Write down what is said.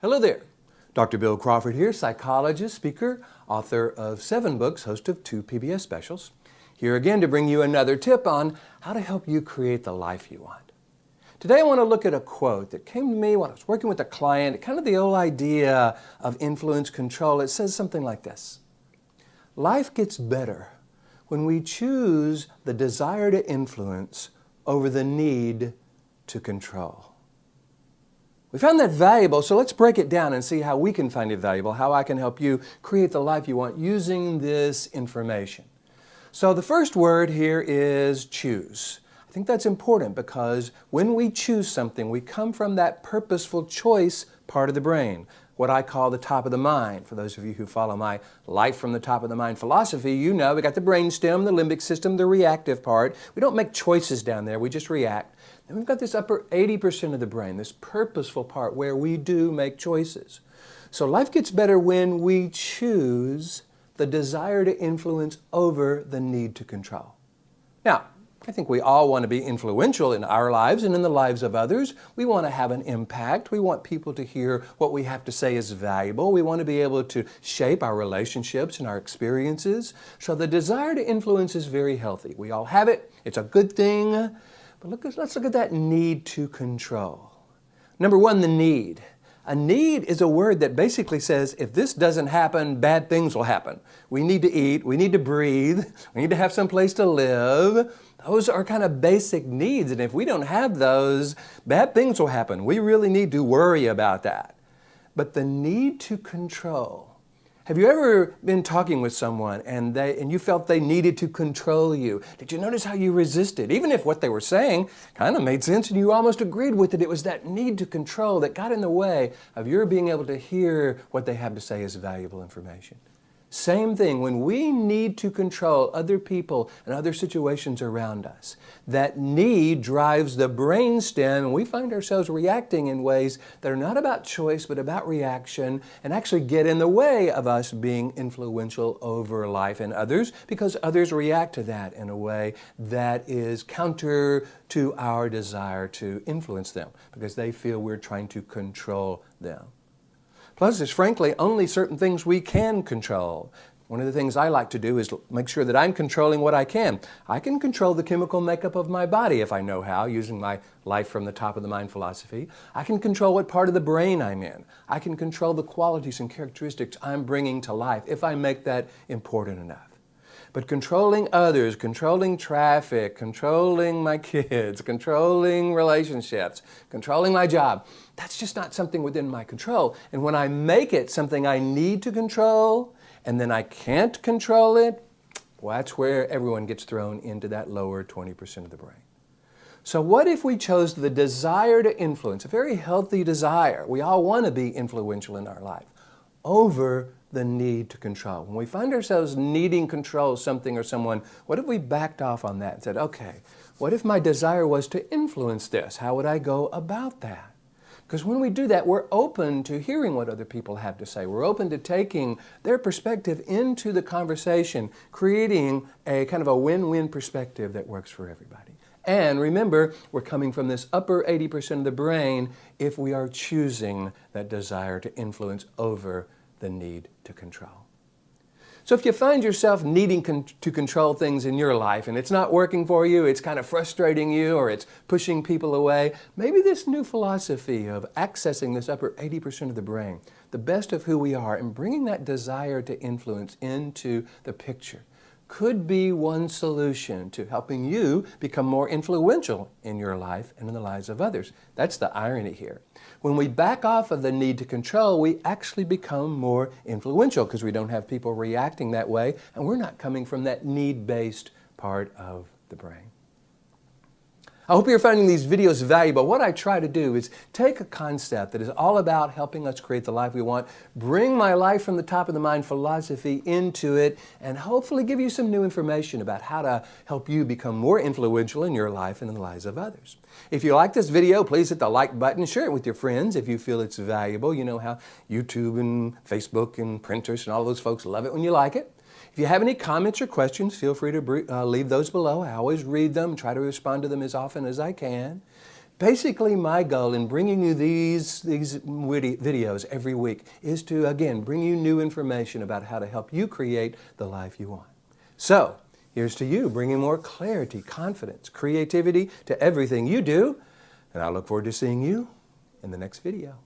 Hello there. Dr. Bill Crawford here, psychologist, speaker, author of 7 books, host of 2 PBS specials. Here again to bring you another tip on how to help you create the life you want. Today I want to look at a quote that came to me when I was working with a client, kind of the old idea of influence control. It says something like this: life gets better when we choose the desire to influence over the need to control. We found that valuable, so let's break it down and see how we can find it valuable, how I can help you create the life you want using this information. So the first word here is choose. I think that's important because when we choose something, we come from that purposeful choice part of the brain, what I call the top of the mind. For those of you who follow my life from the top of the mind philosophy, you know we got the brainstem, the limbic system, the reactive part. We don't make choices down there, we just react. Then we've got this upper 80% of the brain, this purposeful part where we do make choices. So life gets better when we choose the desire to influence over the need to control. Now, I think we all want to be influential in our lives and in the lives of others. We want to have an impact. We want people to hear what we have to say is valuable. We want to be able to shape our relationships and our experiences. So the desire to influence is very healthy. We all have it. It's a good thing. But let's look at that need to control. Number one, the need. A need is a word that basically says, if this doesn't happen, bad things will happen. We need to eat, we need to breathe, we need to have some place to live. Those are kind of basic needs, and if we don't have those, bad things will happen. We really need to worry about that. But the need to control. Have you ever been talking with someone and you felt they needed to control you? Did you notice how you resisted? Even if what they were saying kind of made sense and you almost agreed with it, it was that need to control that got in the way of your being able to hear what they have to say as valuable information. Same thing, when we need to control other people and other situations around us, that need drives the brainstem and we find ourselves reacting in ways that are not about choice but about reaction and actually get in the way of us being influential over life and others because others react to that in a way that is counter to our desire to influence them because they feel we're trying to control them. Plus, there's frankly only certain things we can control. One of the things I like to do is make sure that I'm controlling what I can. I can control the chemical makeup of my body if I know how, using my life from the top of the mind philosophy. I can control what part of the brain I'm in. I can control the qualities and characteristics I'm bringing to life if I make that important enough. But controlling others, controlling traffic, controlling my kids, controlling relationships, controlling my job, that's just not something within my control. And when I make it something I need to control, and then I can't control it, well, that's where everyone gets thrown into that lower 20% of the brain. So what if we chose the desire to influence, a very healthy desire, we all want to be influential in our life, over the need to control. When we find ourselves needing control of something or someone, what if we backed off on that and said, okay, what if my desire was to influence this? How would I go about that? Because when we do that, we're open to hearing what other people have to say. We're open to taking their perspective into the conversation, creating a kind of a win-win perspective that works for everybody. And remember, we're coming from this upper 80% of the brain if we are choosing that desire to influence over the need to control. So if you find yourself needing to control things in your life and it's not working for you, it's kind of frustrating you or it's pushing people away, maybe this new philosophy of accessing this upper 80% of the brain, the best of who we are, and bringing that desire to influence into the picture could be one solution to helping you become more influential in your life and in the lives of others. That's the irony here. When we back off of the need to control, we actually become more influential because we don't have people reacting that way and we're not coming from that need-based part of the brain. I hope you're finding these videos valuable. What I try to do is take a concept that is all about helping us create the life we want, bring my life from the top of the mind philosophy into it, and hopefully give you some new information about how to help you become more influential in your life and in the lives of others. If you like this video, please hit the like button, share it with your friends if you feel it's valuable. You know how YouTube and Facebook and Pinterest and all those folks love it when you like it. If you have any comments or questions, feel free to leave those below. I always read them, try to respond to them as often as I can. Basically, my goal in bringing you these witty videos every week is to, again, bring you new information about how to help you create the life you want. So, here's to you, bringing more clarity, confidence, creativity to everything you do, and I look forward to seeing you in the next video.